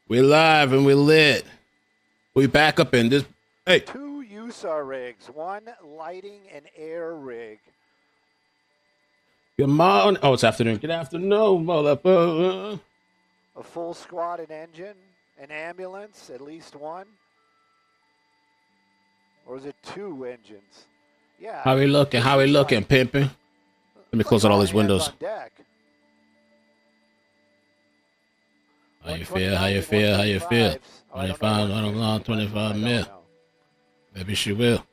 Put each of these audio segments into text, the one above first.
We live and we lit. We back up in this. Hey, 2 USAR rigs, 1 lighting and air rig. good morning. Oh, it's afternoon. Good afternoon, motherfucker. A full squad and engine, an ambulance, at least one. Or is it 2 engines? Yeah. How we looking? How we looking, pimping? Let me close out all these windows. On deck. How you feel? How you feel? How you feel? 25, 25 mil. Maybe she will.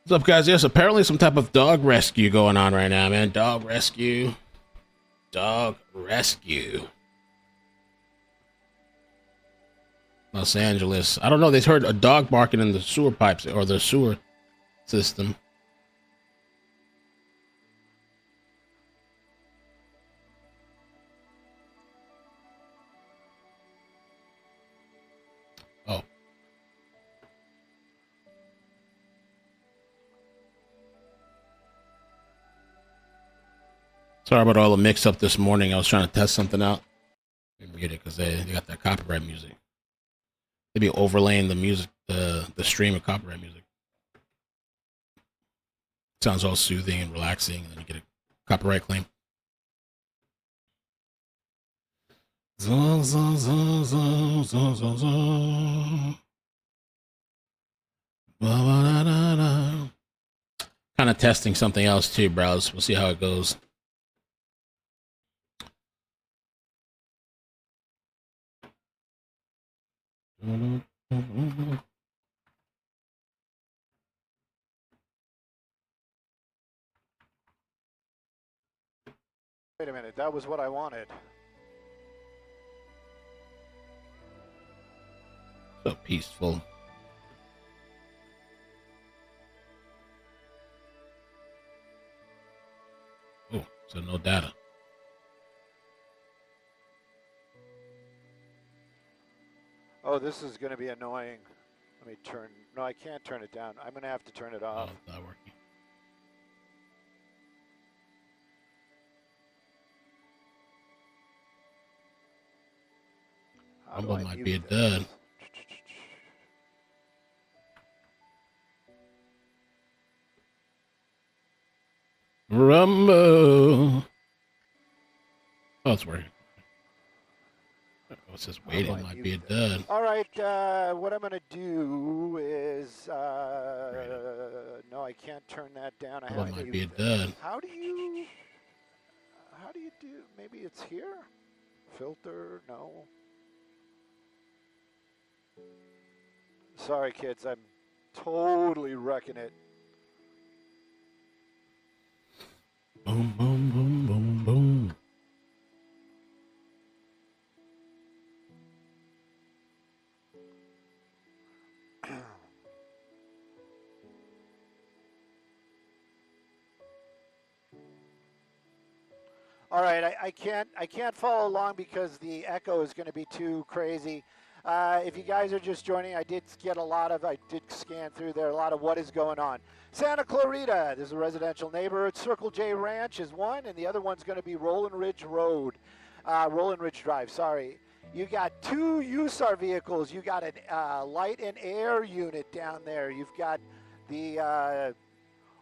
What's up, guys? Yes, apparently some type of dog rescue going on right now, man. Dog rescue. Dog rescue. Los Angeles. I don't know. They heard a dog barking in the sewer pipes or the sewer system. Oh. Sorry about all the mix up this morning. I was trying to test something out. Didn't get it because they got that copyright music. They'd be overlaying the music, the stream of copyright music. Sounds all soothing and relaxing, and then you get a copyright claim. Kind of testing something else too, bros. We'll see how it goes. Wait a minute, that was what I wanted. So peaceful. Oh, so no data. Oh, this is going to be annoying. Let me turn. No, I can't turn it down. I'm going to have to turn it off. Oh, it's not working. Rumble might be a dud. Rumble. Oh, it's working. What's this waiting? Might be a dud. All right, what I'm going to do is, no, I can't turn that down. I have to might be a dud. How do you do, maybe it's here? Filter, no. Sorry, kids, I'm totally wrecking it. Boom, boom, boom, boom, boom. All right, I can't follow along because the echo is going to be too crazy. If you guys are just joining, I did scan through there a lot of what is going on. Santa Clarita, there's a residential neighborhood. Circle J Ranch is one, and the other one's going to be Roland Ridge Drive, sorry. You got 2 USAR vehicles. You got a light and air unit down there. You've got the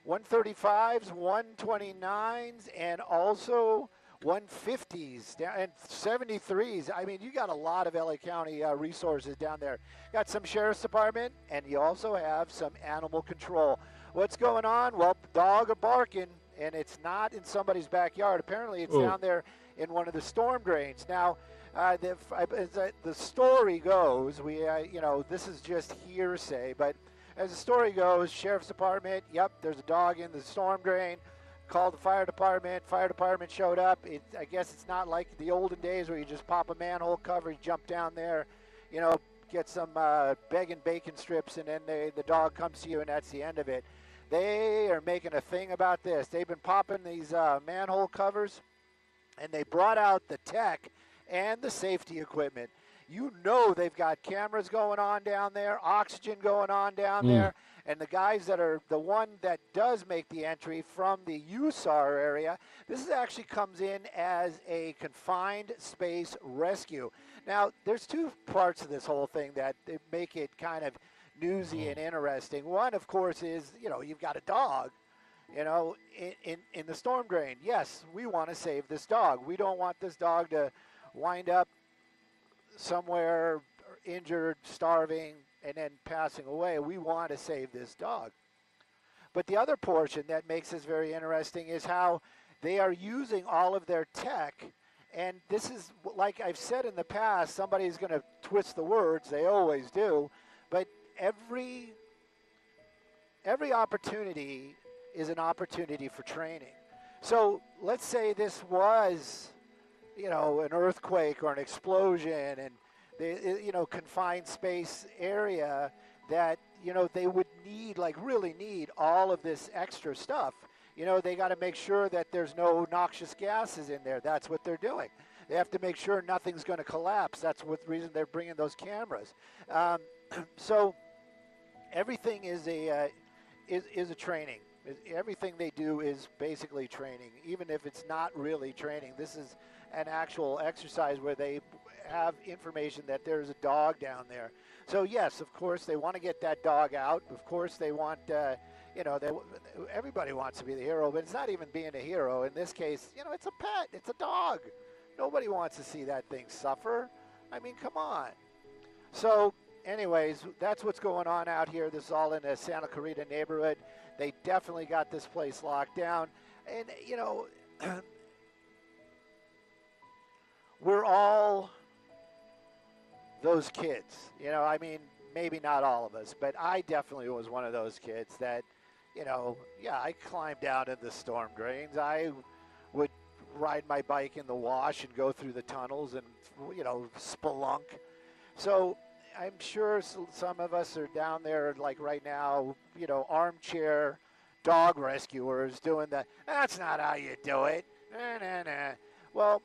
135s, 129s, and also 150s and 73s. I mean, you got a lot of LA County resources down there. Got some sheriff's department, and you also have some animal control. What's going on? Well, dog are barking, and it's not in somebody's backyard. Apparently, it's down there in one of the storm drains. Now, the story goes, this is just hearsay, but as the story goes, sheriff's department, yep, there's a dog in the storm drain. Called the fire department. Fire department showed up. I guess it's not like the olden days where you just pop a manhole cover, you jump down there, get some beg and bacon strips, and then the dog comes to you, and that's the end of it. They are making a thing about this. They've been popping these manhole covers, and they brought out the tech and the safety equipment. you know they've got cameras going on down there, oxygen going on down Mm. there, and the guys that are the one that does make the entry from the USAR area, this actually comes in as a confined space rescue. Now, there's two parts of this whole thing that make it kind of newsy and interesting. One, of course, is, you've got a dog, in the storm drain. Yes, we want to save this dog. We don't want this dog to wind up somewhere injured, starving, and then passing away. We want to save this dog. But the other portion that makes this very interesting is how they are using all of their tech. And this is, like I've said in the past, somebody's going to twist the words. They always do. But every opportunity is an opportunity for training. So let's say this was, an earthquake or an explosion, and confined space area that, they would need, really need all of this extra stuff. They got to make sure that there's no noxious gases in there. That's what they're doing. They have to make sure nothing's going to collapse. That's what the reason they're bringing those cameras. So everything is a training. Everything they do is basically training, even if it's not really training. This is an actual exercise where they have information that there's a dog down there. So yes, of course, they want to get that dog out. Of course, they want, everybody wants to be the hero, but it's not even being a hero. In this case, it's a pet. It's a dog. Nobody wants to see that thing suffer. I mean, come on. So anyways, that's what's going on out here. This is all in the Santa Clarita neighborhood. They definitely got this place locked down. And, we're all those kids. I mean, maybe not all of us, but I definitely was one of those kids that, I climbed down in the storm drains. I would ride my bike in the wash and go through the tunnels and, spelunk. So I'm sure some of us are down there, like right now, armchair dog rescuers doing that's not how you do it. Nah. Well,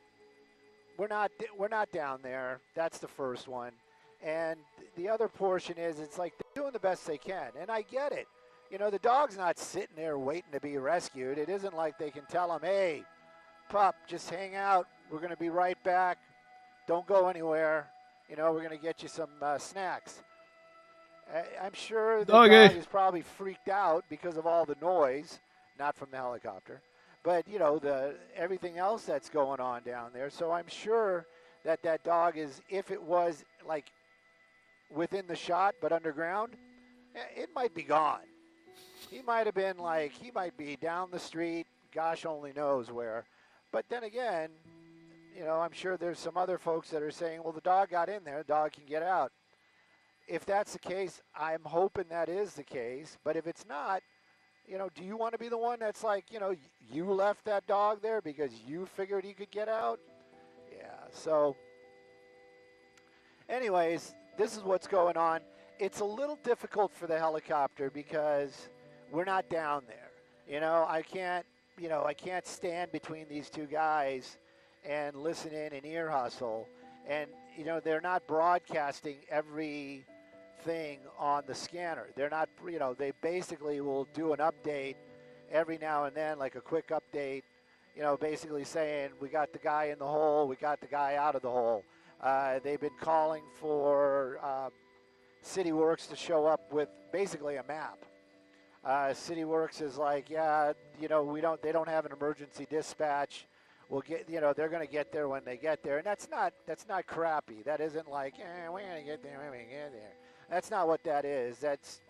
we're not down there. That's the first one. And the other portion is, it's like they're doing the best they can. And I get it. The dog's not sitting there waiting to be rescued. It isn't like they can tell him, hey, pup, just hang out. We're going to be right back. Don't go anywhere. We're going to get you some snacks. I'm sure the dog is probably freaked out because of all the noise, not from the helicopter, but, everything else that's going on down there. So I'm sure that dog is, if it was like within the shot but underground, it might be gone. He might have been he might be down the street, gosh only knows where. But then again, I'm sure there's some other folks that are saying, well, the dog got in there, the dog can get out. If that's the case, I'm hoping that is the case. But if it's not, do you want to be the one that's like, you left that dog there because you figured he could get out? Yeah, so anyways, this is what's going on. It's a little difficult for the helicopter because we're not down there. I can't stand between these two guys and listen in and ear hustle. And, they're not broadcasting everything on the scanner. They're not, they basically will do an update every now and then, like a quick update, basically saying, we got the guy in the hole, we got the guy out of the hole. They've been calling for City Works to show up with basically a map. City Works is like, yeah, they don't have an emergency dispatch. We'll get, they're going to get there when they get there. And that's not crappy. That isn't like, we're going to get there when we get there. That's not what that is. That's,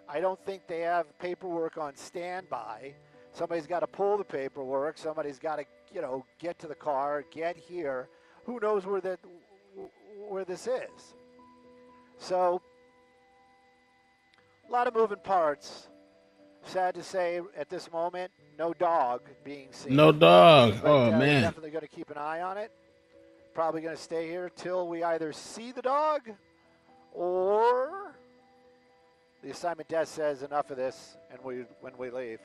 I don't think they have paperwork on standby. Somebody's got to pull the paperwork. Somebody's got to, get to the car, get here. Who knows where this is? So, a lot of moving parts. Sad to say, at this moment, no dog being seen. No dog. But, Oh, we're man. definitely going to keep an eye on it. Probably going to stay here till we either see the dog or the assignment desk says enough of this and when we leave.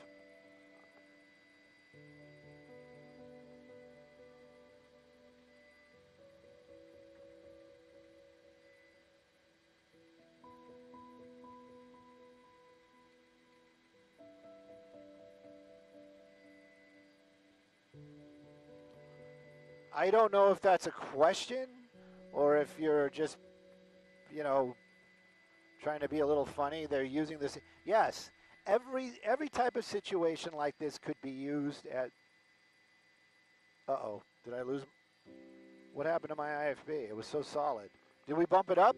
I don't know if that's a question or if you're just, you know, trying to be a little funny. They're using this. Yes, every type of situation like this could be used at. Uh-oh, did I lose? What happened to my IFB? It was so solid. Did we bump it up?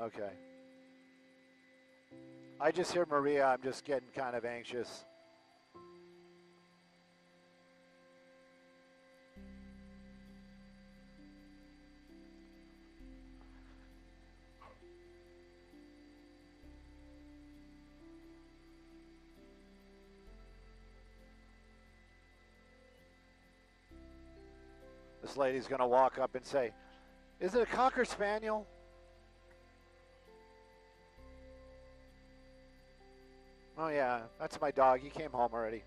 Okay. I just hear Maria. I'm just getting kind of anxious. This lady's going to walk up and say, "Is it a Cocker Spaniel?" Oh, yeah, that's my dog. He came home already.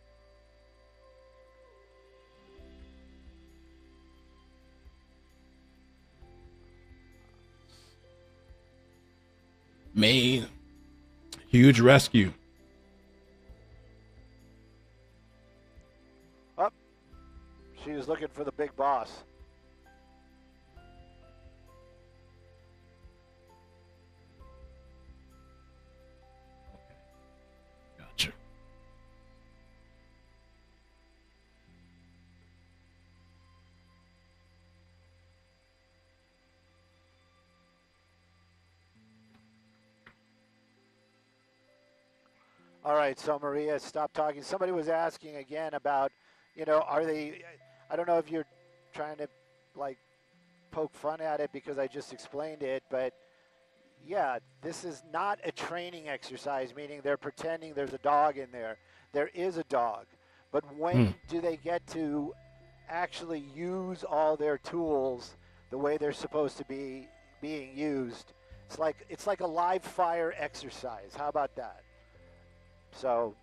Made huge rescue. Up. She was looking for the big boss. Gotcha. All right, so Maria, stop talking. Somebody was asking again about, you know, are they, I don't know if you're trying to like poke fun at it because I just explained it, but yeah, this is not a training exercise, meaning they're pretending there's a dog in there. There is a dog. But when do they get to actually use all their tools the way they're supposed to be being used? It's like a live fire exercise. How about that? So,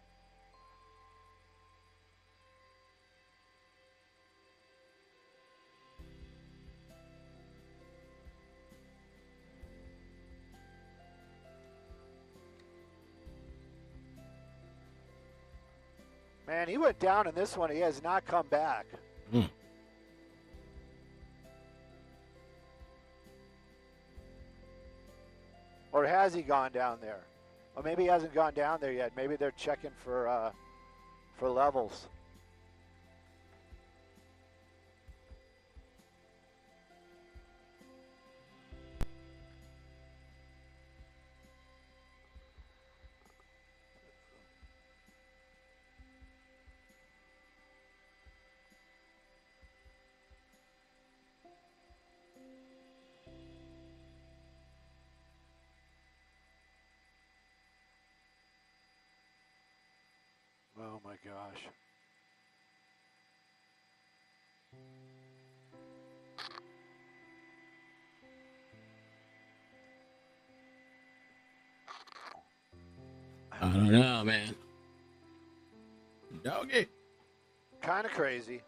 man, he went down in this one. He has not come back. Or has he gone down there? Or maybe he hasn't gone down there yet. Maybe they're checking for levels. Oh my gosh. I don't know, man. Doggy. Kind of crazy.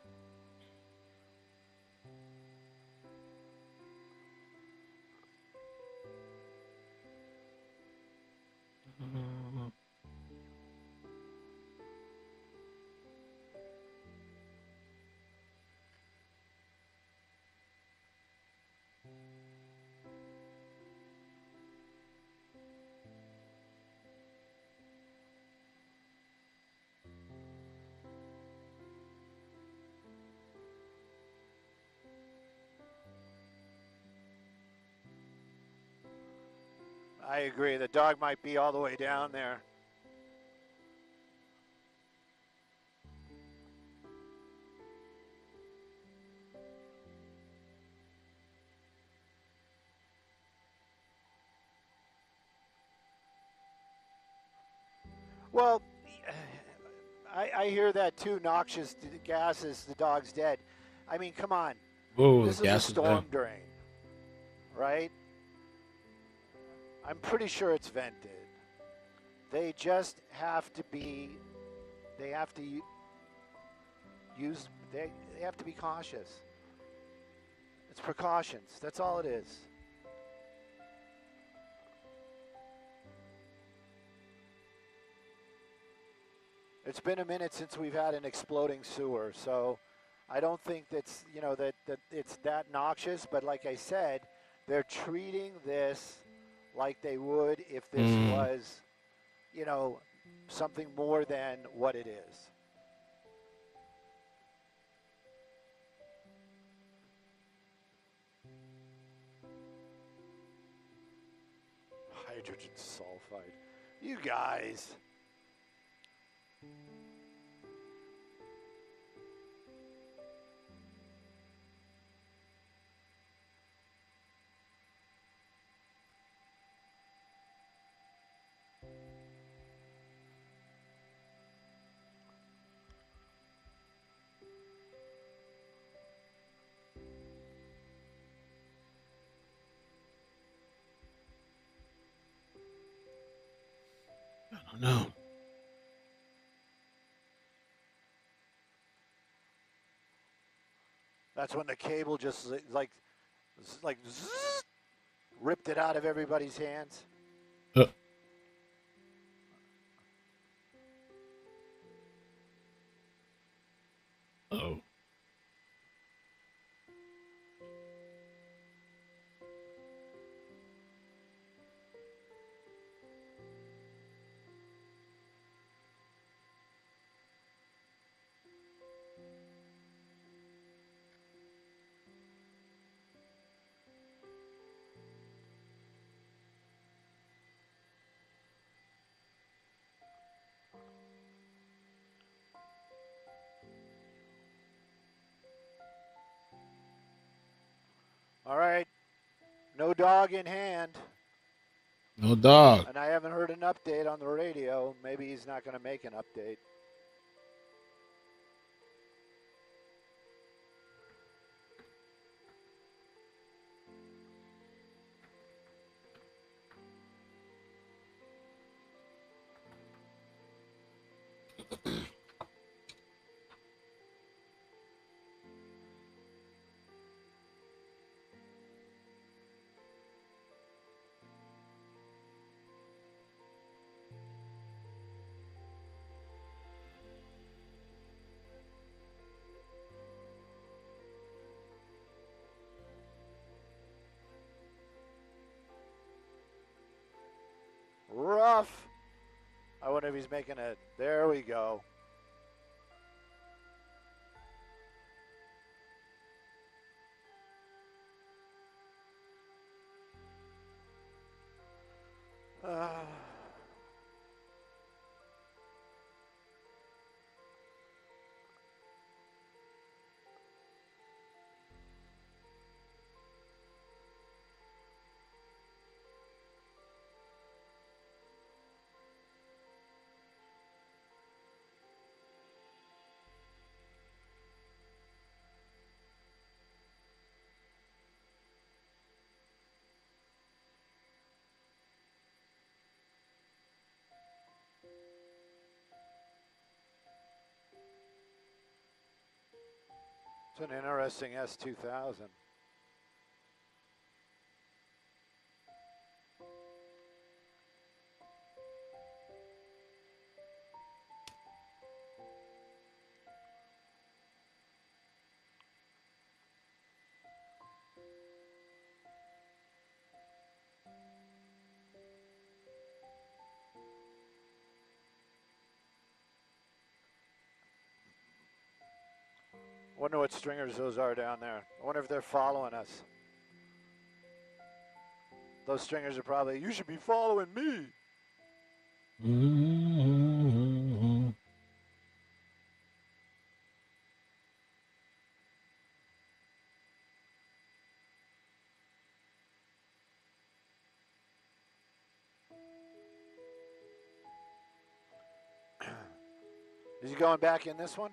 I agree. The dog might be all the way down there. Well, I hear that too. Noxious gases. The dog's dead. I mean, come on. Whoa, This the is a gas is there. storm drain, right? I'm pretty sure it's vented. They just have to be. They have to use. They have to be cautious. It's precautions. That's all it is. It's been a minute since we've had an exploding sewer, so I don't think that's, that it's that noxious, but like I said, they're treating this like they would if this Mm. was, you know, something more than what it is. Hydrogen sulfide. You guys. I don't know. That's when the cable just like zzz, ripped it out of everybody's hands. Uh, oh. All right, no dog in hand. No dog. And I haven't heard an update on the radio. Maybe he's not going to make an update. Rough. I wonder if he's making it. There we go. It's an interesting S2000. Wonder what stringers those are down there. I wonder if they're following us. Those stringers are probably, you should be following me. Mm-hmm. Is he going back in this one?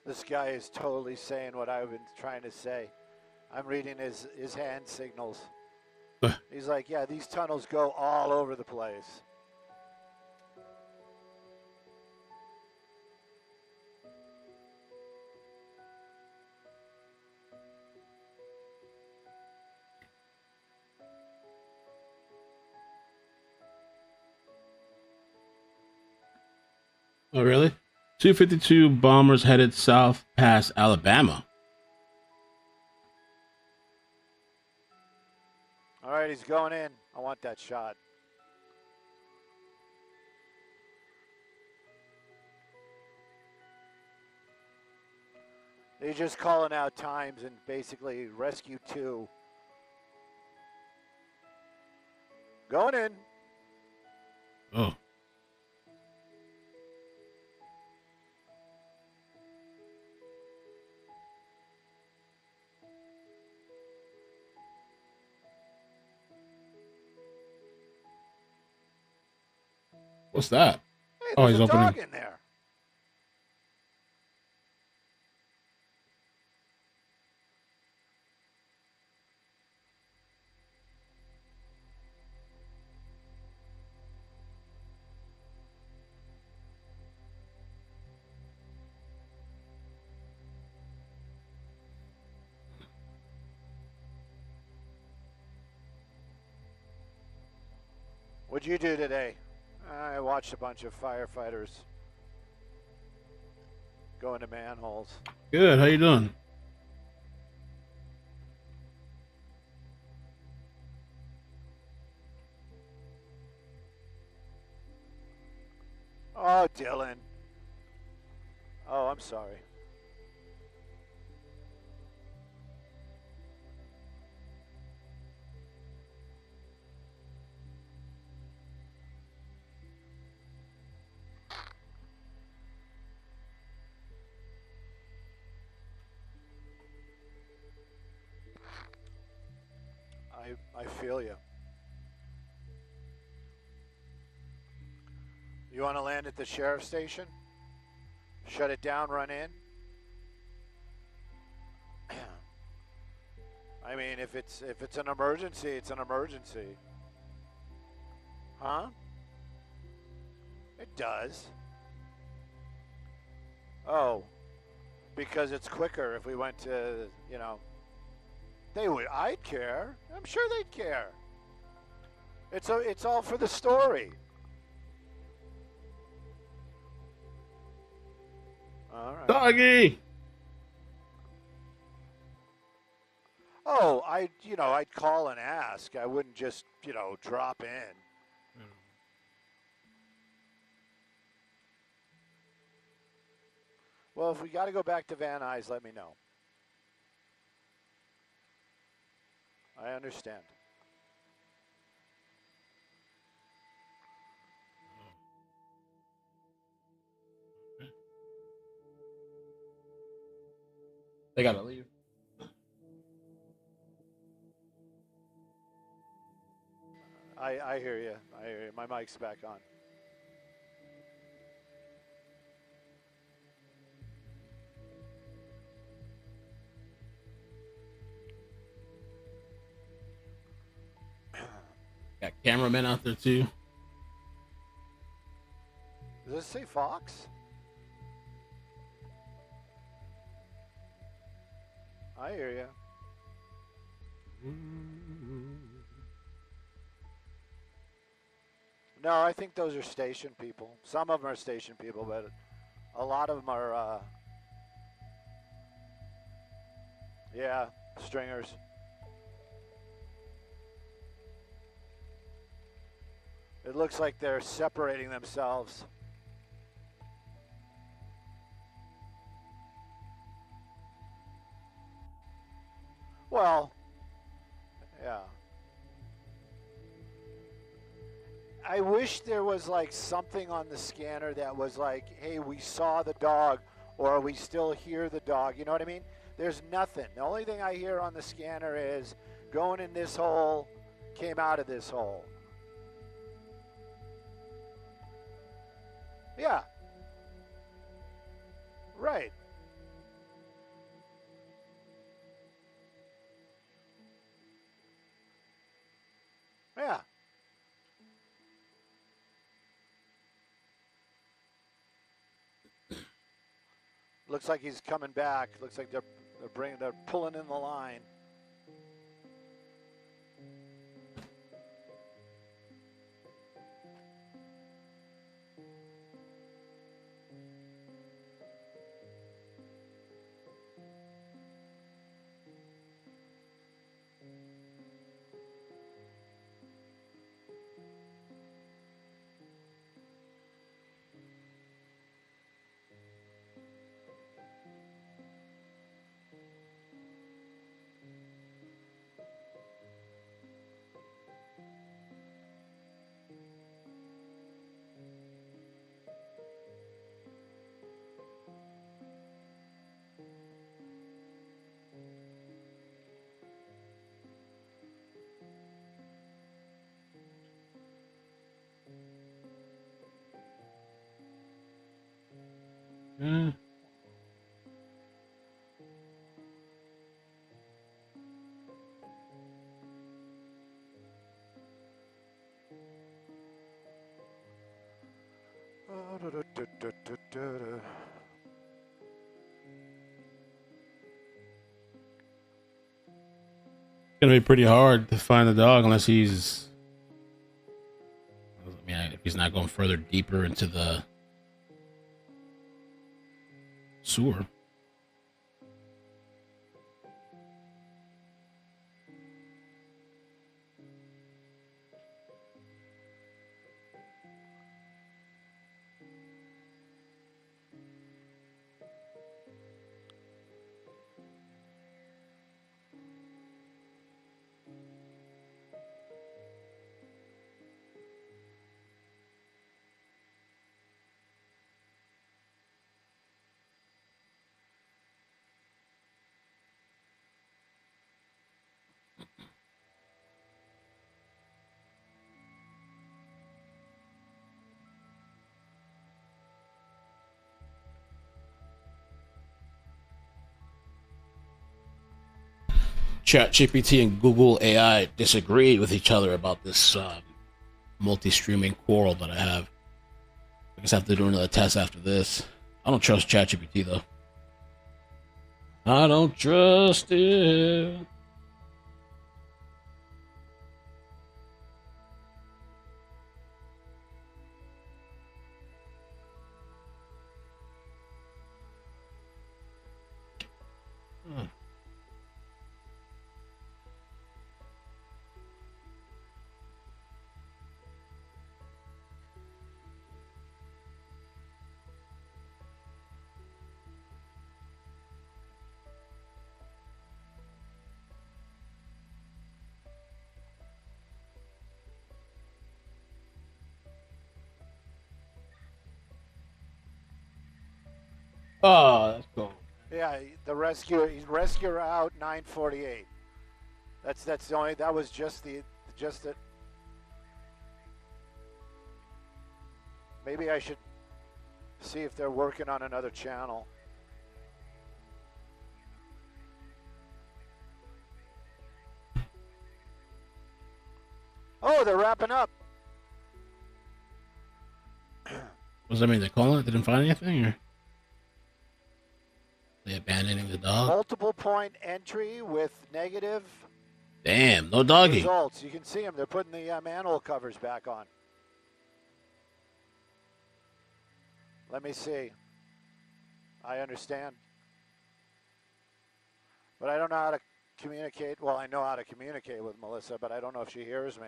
This guy is totally saying what I've been trying to say. I'm reading his hand signals. He's like, yeah, these tunnels go all over the place. Oh, really? 252 bombers headed south past Alabama. All right, he's going in. I want that shot. They're just calling out times and basically rescue 2. Going in. Oh. What's that? Hey, Oh, there's he's a opening. dog in there. What'd you do today? I watched a bunch of firefighters go into manholes. Good. How you doing? Oh, Dylan. Oh, I'm sorry. I feel you. You want to land at the sheriff's station? Shut it down, run in? I mean, if it's an emergency, it's an emergency. Huh? It does. Oh, because it's quicker if we went to, you know, they would. I'd care. I'm sure they'd care. It's all for the story. All right. Doggy. Oh, I'd call and ask. I wouldn't just, drop in. Well, if we got to go back to Van Nuys, let me know. I understand. They gotta leave. I hear you. I hear you. My mic's back on. Got cameramen out there too. Does this say Fox? I hear you. No, I think those are station people. Some of them are station people, but a lot of them are, yeah, stringers. It looks like they're separating themselves. Well, yeah. I wish there was like something on the scanner that was like, hey, we saw the dog or we still hear the dog. You know what I mean? There's nothing. The only thing I hear on the scanner is going in this hole, came out of this hole. Yeah. Right. Yeah. Looks like he's coming back. Looks like they're pulling in the line. Mm. It's gonna be pretty hard to find the dog unless he's. I mean, if he's not going further deeper into the sewer. ChatGPT and Google AI disagreed with each other about this multi-streaming quarrel that I have. I guess I have to do another test after this. I don't trust ChatGPT though. I don't trust it. Oh, that's cool. Yeah, the rescue. He's rescuer out 9:48. That's the only. That was just it. Maybe I should see if they're working on another channel. Oh, they're wrapping up. What does that mean? They're calling it? They didn't find anything, or they abandoning the dog? Multiple point entry with negative Damn, no doggy. results. You can see them. They're putting the manhole covers back on. Let me see. I understand. But I don't know how to communicate. Well, I know how to communicate with Melissa, but I don't know if she hears me.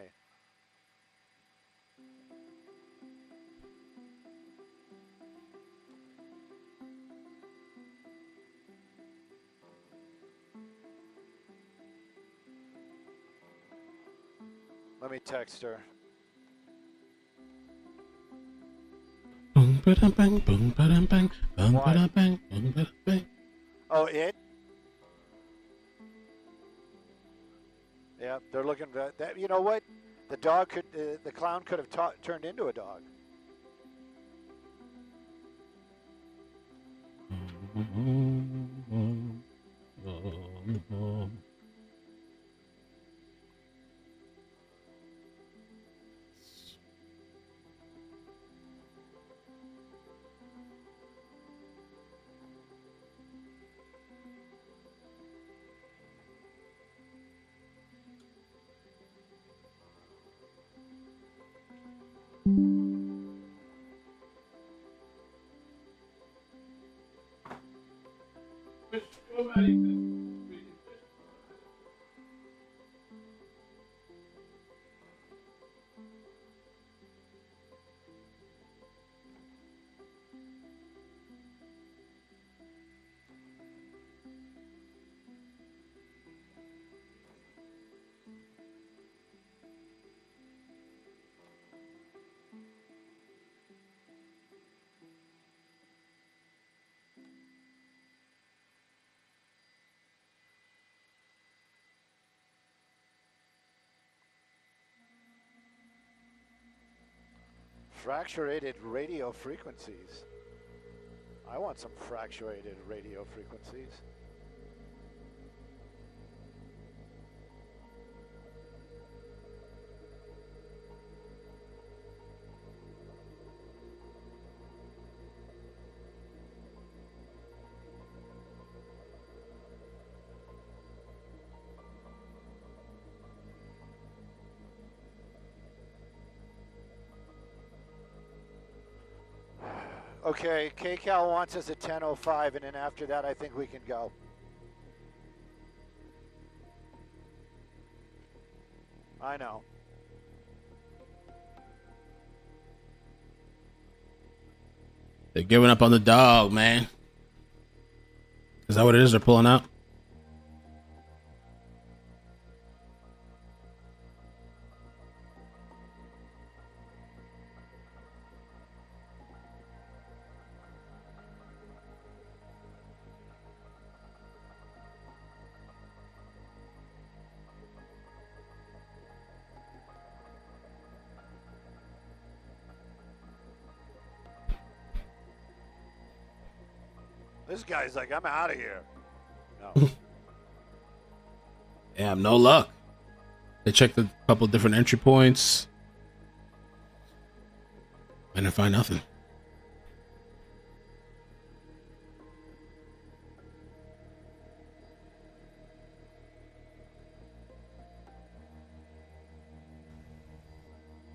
Let me text her. Boom, ba-dum, bang, boom, ba-dum, bang, boom, ba-dum, bang, boom, ba-dum, bang. Oh, it? Yeah, they're looking for that. You know what? The dog could, the clown could have turned into a dog. Fracturated radio frequencies. I want some fracturated radio frequencies. Okay, KCal wants us at 10:05, and then after that, I think we can go. I know. They're giving up on the dog, man. Is that what it is? They're pulling out? This guy's like, I'm out of here. No. Damn, no luck. They checked a couple different entry points and didn't find nothing.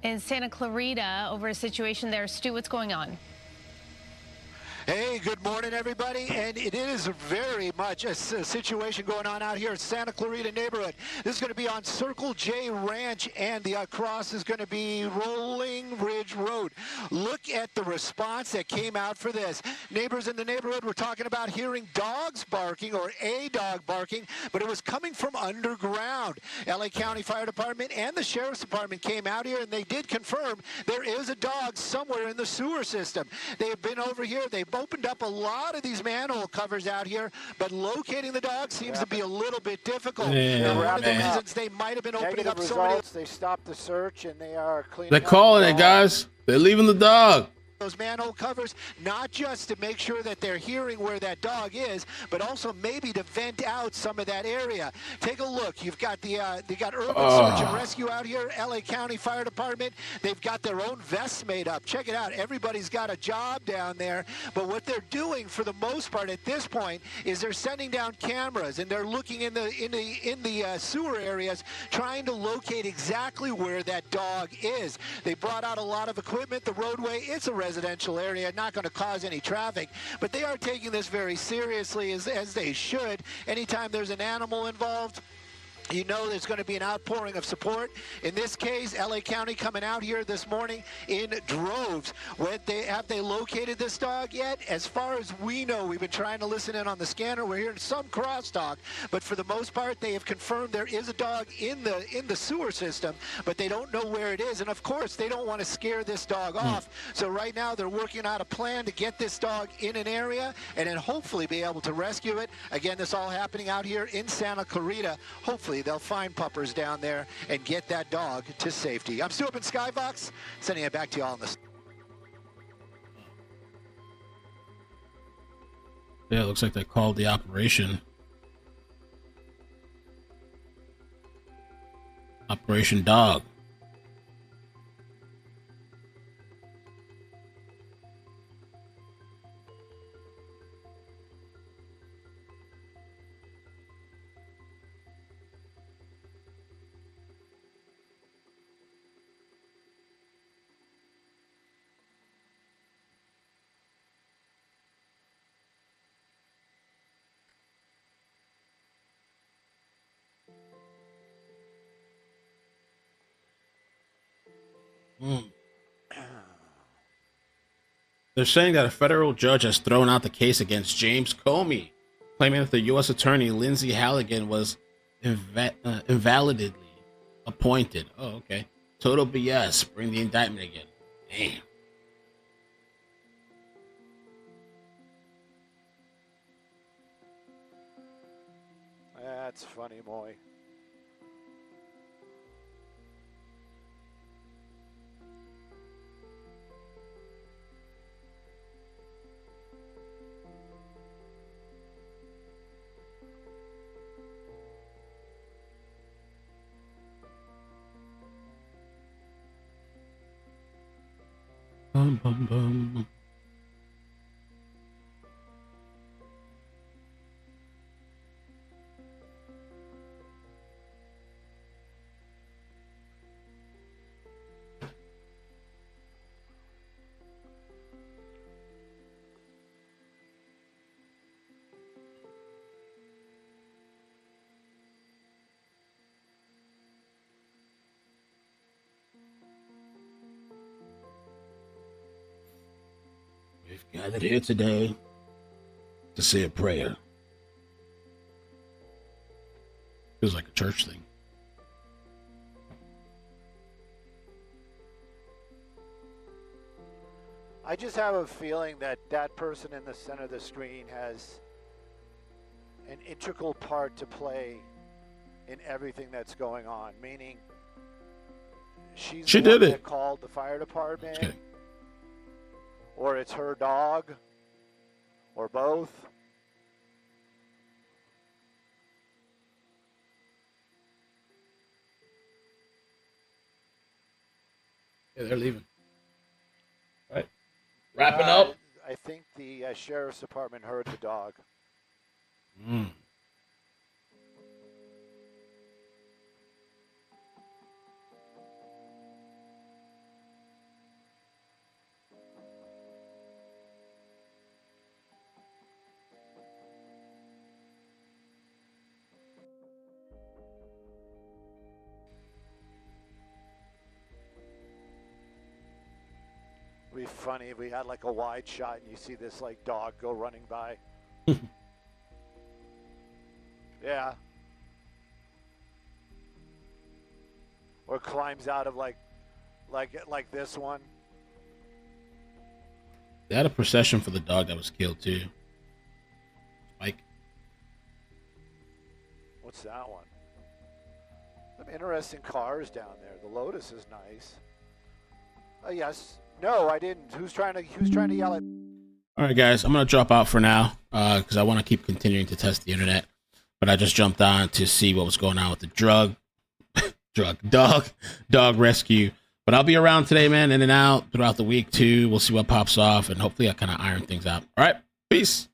In Santa Clarita, over a situation there. Stu, what's going on? Hey, good morning, everybody. And it is very much a situation going on out here at Santa Clarita neighborhood. This is going to be on Circle J Ranch, and the cross is going to be Rolling Ridge Road. Look at the response that came out for this. Neighbors in the neighborhood were talking about hearing dogs barking, or a dog barking, but it was coming from underground. LA County Fire Department and the Sheriff's Department came out here, and they did confirm there is a dog somewhere in the sewer system. They have been over here. They've opened up a lot of these manhole covers out here, but locating the dog seems to be a little bit difficult. Yeah, one of the reasons they might have been opening up so many. They stopped the search, and they are cleaning. They're calling it, guys. They're leaving the dog. Those manhole covers, not just to make sure that they're hearing where that dog is, but also maybe to vent out some of that area. Take a look. You've got they got urban search and rescue out here. LA County Fire Department. They've got their own vests made up. Check it out. Everybody's got a job down there. But what they're doing for the most part at this point is they're sending down cameras, and they're looking in the sewer areas, trying to locate exactly where that dog is. They brought out a lot of equipment. The roadway, it's a residential area, not going to cause any traffic, but they are taking this very seriously, as they should. Anytime there's an animal involved, you know there's going to be an outpouring of support. In this case, LA County coming out here this morning in droves. Have they located this dog yet? As far as we know, we've been trying to listen in on the scanner. We're hearing some crosstalk, but for the most part, they have confirmed there is a dog in the sewer system, but they don't know where it is. And of course, they don't want to scare this dog off. So right now, they're working out a plan to get this dog in an area and then hopefully be able to rescue it. Again, this all happening out here in Santa Clarita. Hopefully eventually they'll find puppers down there and get that dog to safety. I'm Stu up in Skybox, sending it back to you all in the... Yeah, it looks like they called the operation. Operation Dog. They're saying that a federal judge has thrown out the case against James Comey, claiming that the U.S. Attorney Lindsay Halligan was invalidly appointed. Oh, okay. Total BS. Bring the indictment again. Damn. That's funny, Moy. Bum, bum, bum. We've gathered here today to say a prayer. Feels like a church thing. I just have a feeling that that person in the center of the screen has an integral part to play in everything that's going on, meaning she did one it. that called the fire department, or it's her dog, or both. Yeah, they're leaving. All right. Wrapping up. I think the sheriff's department heard the dog. It'd be funny if we had like a wide shot and you see this like dog go running by. Yeah. Or climbs out of like this one. They had a procession for the dog that was killed too. Mike. What's that one? Some interesting cars down there. The Lotus is nice. Yes. No, I didn't. Who's trying to yell at? All right, guys, I'm gonna drop out for now because I want to keep continuing to test the internet. But I just jumped on to see what was going on with the dog rescue. But I'll be around today, man, in and out throughout the week too. We'll see what pops off, and hopefully I kind of iron things out. All right, peace.